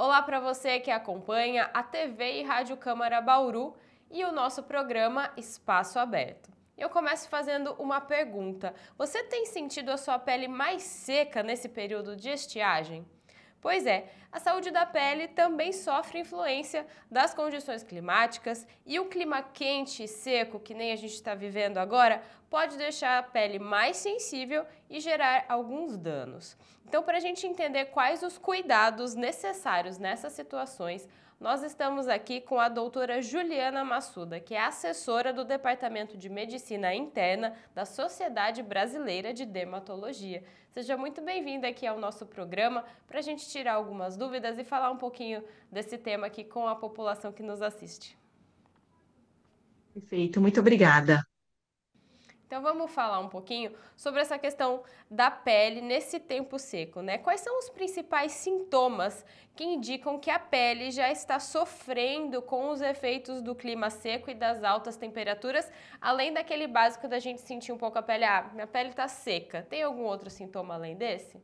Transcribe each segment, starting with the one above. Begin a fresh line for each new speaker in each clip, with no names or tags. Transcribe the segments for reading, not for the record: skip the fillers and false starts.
Olá para você que acompanha a TV e Rádio Câmara Bauru e o nosso programa Espaço Aberto. Eu começo fazendo uma pergunta. Você tem sentido a sua pele mais seca nesse período de estiagem? Pois é, a saúde da pele também sofre influência das condições climáticas e o clima quente e seco, que nem a gente está vivendo agora, pode deixar a pele mais sensível e gerar alguns danos. Então, para a gente entender quais os cuidados necessários nessas situações, nós estamos aqui com a doutora Juliana Massuda, que é assessora do Departamento de Medicina Interna da Sociedade Brasileira de Dermatologia. Seja muito bem-vinda aqui ao nosso programa para a gente tirar algumas dúvidas e falar um pouquinho desse tema aqui com a população que nos assiste.
Perfeito, muito obrigada.
Então vamos falar um pouquinho sobre essa questão da pele nesse tempo seco, né? Quais são os principais sintomas que indicam que a pele já está sofrendo com os efeitos do clima seco e das altas temperaturas, além daquele básico da gente sentir um pouco a pele, minha pele está seca. Tem algum outro sintoma além desse?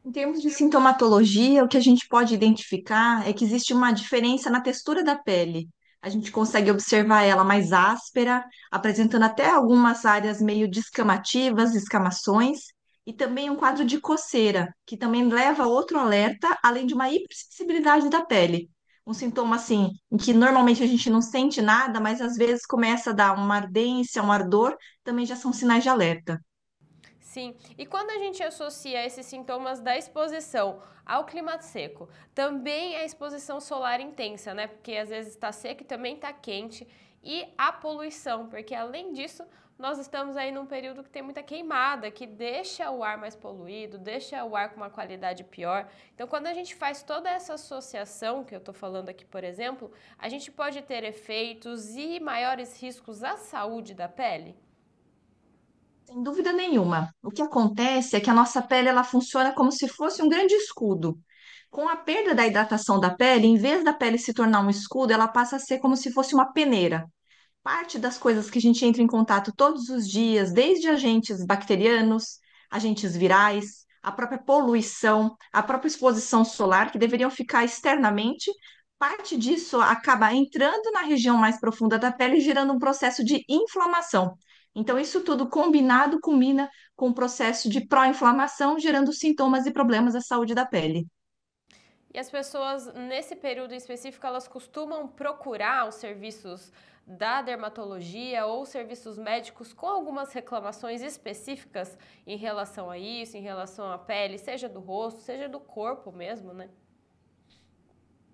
Em termos de sintomatologia, o que a gente pode identificar é que existe uma diferença na textura da pele. A gente consegue observar ela mais áspera, apresentando até algumas áreas meio descamativas, escamações, e também um quadro de coceira, que também leva a outro alerta, além de uma hipersensibilidade da pele. Um sintoma assim, em que normalmente a gente não sente nada, mas às vezes começa a dar uma ardência, um ardor, também já são sinais de alerta.
Sim, e quando a gente associa esses sintomas da exposição ao clima seco, também a exposição solar intensa, né? Porque às vezes está seco e também está quente, e a poluição, porque além disso, nós estamos aí num período que tem muita queimada, que deixa o ar mais poluído, deixa o ar com uma qualidade pior. Então, quando a gente faz toda essa associação que eu estou falando aqui, por exemplo, a gente pode ter efeitos e maiores riscos à saúde da pele.
Sem dúvida nenhuma. O que acontece é que a nossa pele ela funciona como se fosse um grande escudo. Com a perda da hidratação da pele, em vez da pele se tornar um escudo, ela passa a ser como se fosse uma peneira. Parte das coisas que a gente entra em contato todos os dias, desde agentes bacterianos, agentes virais, a própria poluição, a própria exposição solar, que deveriam ficar externamente, parte disso acaba entrando na região mais profunda da pele, gerando um processo de inflamação. Então, isso tudo combinado culmina com um processo de pró-inflamação, gerando sintomas e problemas à saúde da pele.
E as pessoas, nesse período específico, elas costumam procurar os serviços da dermatologia ou serviços médicos com algumas reclamações específicas em relação a isso, em relação à pele, seja do rosto, seja do corpo mesmo, né?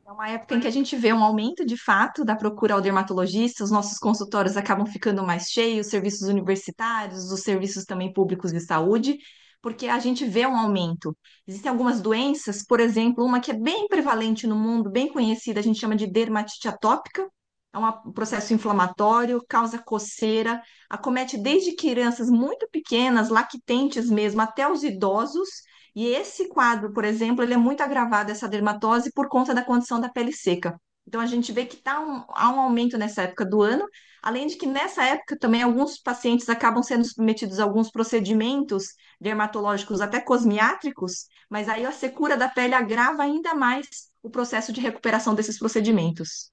É uma época em que a gente vê um aumento de fato da procura ao dermatologista, os nossos consultórios acabam ficando mais cheios, serviços universitários, os serviços também públicos de saúde, porque a gente vê um aumento. Existem algumas doenças, por exemplo, uma que é bem prevalente no mundo, bem conhecida, a gente chama de dermatite atópica. Um processo inflamatório, causa coceira, acomete desde crianças muito pequenas, lactentes mesmo, até os idosos. E esse quadro, por exemplo, ele é muito agravado, essa dermatose, por conta da condição da pele seca. Então, a gente vê que há um aumento nessa época do ano, além de que nessa época também alguns pacientes acabam sendo submetidos a alguns procedimentos dermatológicos, até cosmiátricos, mas aí a secura da pele agrava ainda mais o processo de recuperação desses procedimentos.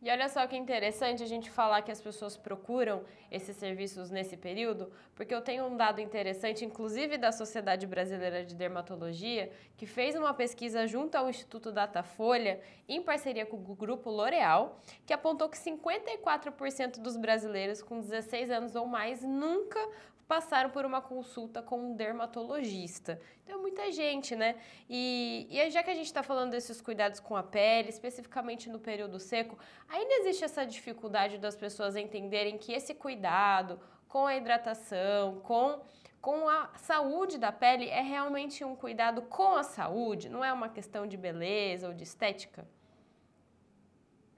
E olha só que interessante a gente falar que as pessoas procuram esses serviços nesse período, porque eu tenho um dado interessante, inclusive da Sociedade Brasileira de Dermatologia, que fez uma pesquisa junto ao Instituto Datafolha, em parceria com o Grupo L'Oréal, que apontou que 54% dos brasileiros com 16 anos ou mais nunca passaram por uma consulta com um dermatologista. Então, é muita gente, né? E já que a gente está falando desses cuidados com a pele, especificamente no período seco, ainda existe essa dificuldade das pessoas entenderem que esse cuidado com a hidratação, com a saúde da pele, é realmente um cuidado com a saúde, não é uma questão de beleza ou de estética?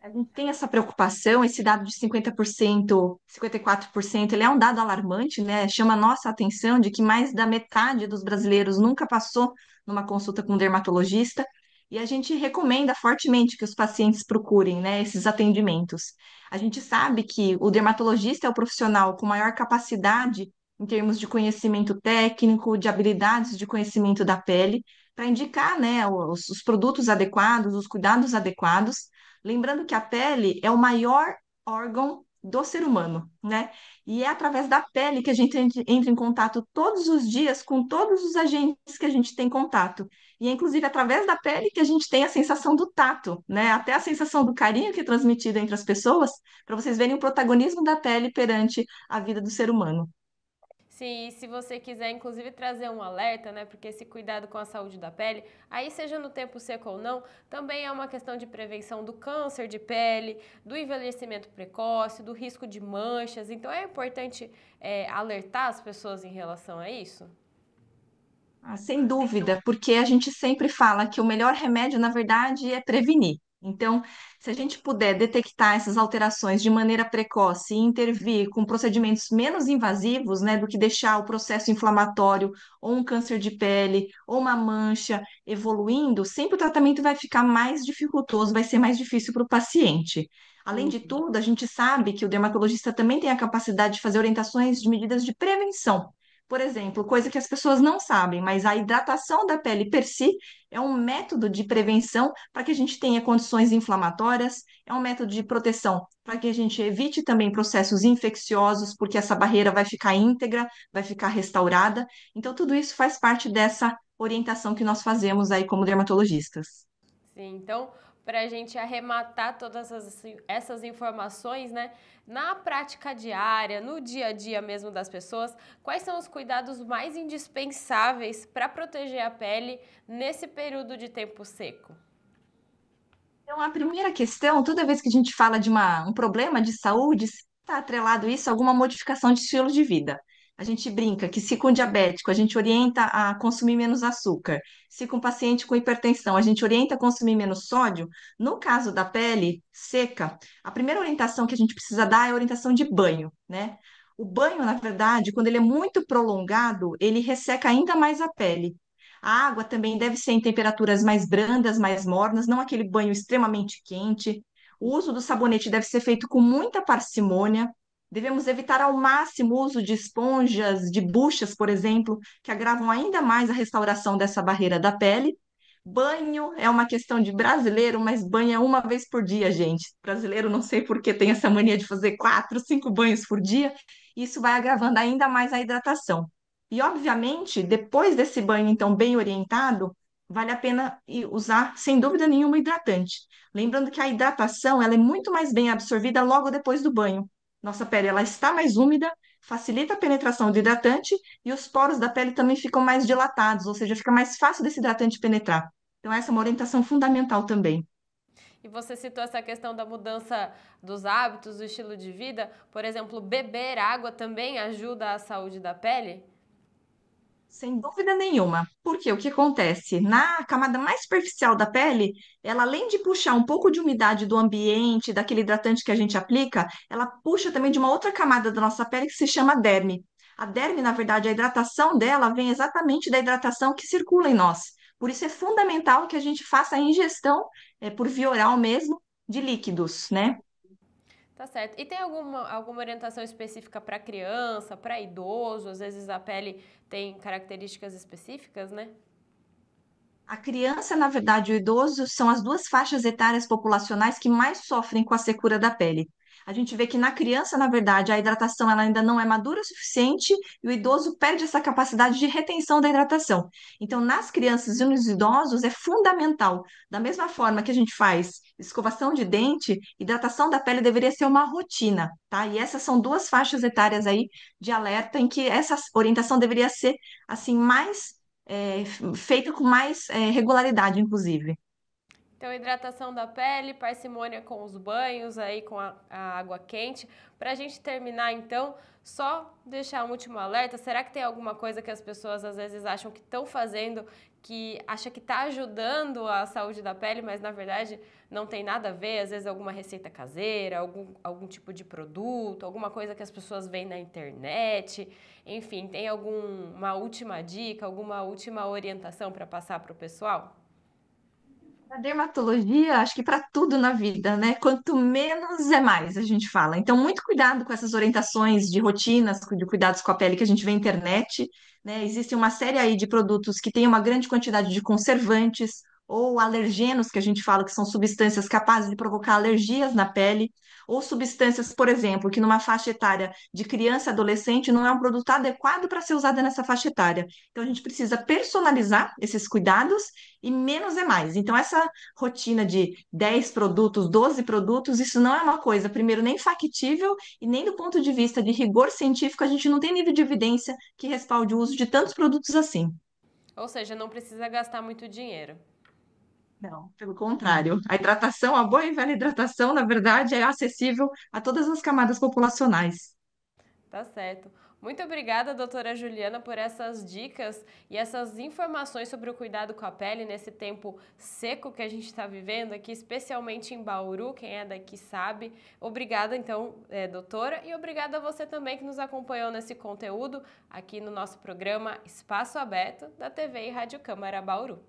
A gente tem essa preocupação, esse dado de 50%, 54%, ele é um dado alarmante, né? Chama a nossa atenção de que mais da metade dos brasileiros nunca passou numa consulta com um dermatologista, e a gente recomenda fortemente que os pacientes procurem, né, esses atendimentos. A gente sabe que o dermatologista é o profissional com maior capacidade em termos de conhecimento técnico, de habilidades de conhecimento da pele, para indicar, né, os produtos adequados, os cuidados adequados. Lembrando que a pele é o maior órgão do ser humano, né? E é através da pele que a gente entra em contato todos os dias com todos os agentes que a gente tem contato. E é inclusive através da pele que a gente tem a sensação do tato, né? Até a sensação do carinho que é transmitida entre as pessoas, para vocês verem o protagonismo da pele perante a vida do ser humano.
Sim, e se você quiser, inclusive, trazer um alerta, né? Porque esse cuidado com a saúde da pele, aí seja no tempo seco ou não, também é uma questão de prevenção do câncer de pele, do envelhecimento precoce, do risco de manchas. Então é importante alertar as pessoas em relação a isso.
Ah, sem dúvida, porque a gente sempre fala que o melhor remédio, na verdade, é prevenir. Então, se a gente puder detectar essas alterações de maneira precoce e intervir com procedimentos menos invasivos, né, do que deixar o processo inflamatório ou um câncer de pele ou uma mancha evoluindo, sempre o tratamento vai ficar mais dificultoso, vai ser mais difícil para o paciente. Além de
Uhum.
tudo, a gente sabe que o dermatologista também tem a capacidade de fazer orientações de medidas de prevenção. Por exemplo, coisa que as pessoas não sabem, mas a hidratação da pele per si é um método de prevenção para que a gente tenha condições inflamatórias, é um método de proteção para que a gente evite também processos infecciosos, porque essa barreira vai ficar íntegra, vai ficar restaurada. Então, tudo isso faz parte dessa orientação que nós fazemos aí como dermatologistas.
Sim, então, para a gente arrematar todas essas informações, né, na prática diária, no dia a dia mesmo das pessoas, quais são os cuidados mais indispensáveis para proteger a pele nesse período de tempo seco?
Então, a primeira questão, toda vez que a gente fala de um problema de saúde, está atrelado isso a alguma modificação de estilo de vida. A gente brinca que se com diabético a gente orienta a consumir menos açúcar, se com paciente com hipertensão a gente orienta a consumir menos sódio, no caso da pele seca, a primeira orientação que a gente precisa dar é a orientação de banho, né? O banho, na verdade, quando ele é muito prolongado, ele resseca ainda mais a pele. A água também deve ser em temperaturas mais brandas, mais mornas, não aquele banho extremamente quente. O uso do sabonete deve ser feito com muita parcimônia. Devemos evitar ao máximo o uso de esponjas, de buchas, por exemplo, que agravam ainda mais a restauração dessa barreira da pele. Banho é uma questão de brasileiro, mas banho é uma vez por dia, gente. Brasileiro, não sei por que tem essa mania de fazer 4, 5 banhos por dia. Isso vai agravando ainda mais a hidratação. E, obviamente, depois desse banho, então, bem orientado, vale a pena usar, sem dúvida nenhuma, hidratante. Lembrando que a hidratação, ela é muito mais bem absorvida logo depois do banho. Nossa pele, ela está mais úmida, facilita a penetração do hidratante e os poros da pele também ficam mais dilatados, ou seja, fica mais fácil desse hidratante penetrar. Então, essa é uma orientação fundamental também.
E você citou essa questão da mudança dos hábitos, do estilo de vida. Por exemplo, beber água também ajuda a saúde da pele?
Sem dúvida nenhuma. Porque o que acontece? Na camada mais superficial da pele, ela além de puxar um pouco de umidade do ambiente, daquele hidratante que a gente aplica, ela puxa também de uma outra camada da nossa pele que se chama derme. A derme, na verdade, a hidratação dela vem exatamente da hidratação que circula em nós. Por isso é fundamental que a gente faça a ingestão, por via oral mesmo, de líquidos, né?
Tá certo. E tem alguma orientação específica para criança, para idoso? Às vezes a pele tem características específicas, né?
A criança, na verdade, e o idoso são as duas faixas etárias populacionais que mais sofrem com a secura da pele. A gente vê que na criança, na verdade, a hidratação ela ainda não é madura o suficiente e o idoso perde essa capacidade de retenção da hidratação. Então, nas crianças e nos idosos é fundamental. Da mesma forma que a gente faz escovação de dente, hidratação da pele deveria ser uma rotina, tá? E essas são duas faixas etárias aí de alerta em que essa orientação deveria ser assim mais feita com mais regularidade, inclusive.
Então, hidratação da pele, parcimônia com os banhos, aí com a água quente. Para a gente terminar, então, só deixar um último alerta. Será que tem alguma coisa que as pessoas às vezes acham que estão fazendo, que acha que está ajudando a saúde da pele, mas na verdade não tem nada a ver? Às vezes alguma receita caseira, algum tipo de produto, alguma coisa que as pessoas veem na internet. Enfim, tem alguma última dica, alguma última orientação para passar para o pessoal?
A dermatologia, acho que para tudo na vida, né? Quanto menos é mais, a gente fala. Então, muito cuidado com essas orientações de rotinas, de cuidados com a pele que a gente vê na internet, né? Existe uma série aí de produtos que têm uma grande quantidade de conservantes ou alergenos, que a gente fala que são substâncias capazes de provocar alergias na pele, ou substâncias, por exemplo, que numa faixa etária de criança e adolescente não é um produto adequado para ser usado nessa faixa etária. Então, a gente precisa personalizar esses cuidados e menos é mais. Então, essa rotina de 10 produtos, 12 produtos, isso não é uma coisa, primeiro, nem factível e nem do ponto de vista de rigor científico, a gente não tem nível de evidência que respalde o uso de tantos produtos assim.
Ou seja, não precisa gastar muito dinheiro.
Não, pelo contrário. A hidratação, a boa e velha hidratação, na verdade, é acessível a todas as camadas populacionais.
Tá certo. Muito obrigada, doutora Juliana, por essas dicas e essas informações sobre o cuidado com a pele nesse tempo seco que a gente está vivendo aqui, especialmente em Bauru. Quem é daqui sabe. Obrigada, então, doutora, e obrigada a você também que nos acompanhou nesse conteúdo aqui no nosso programa Espaço Aberto da TV e Rádio Câmara Bauru.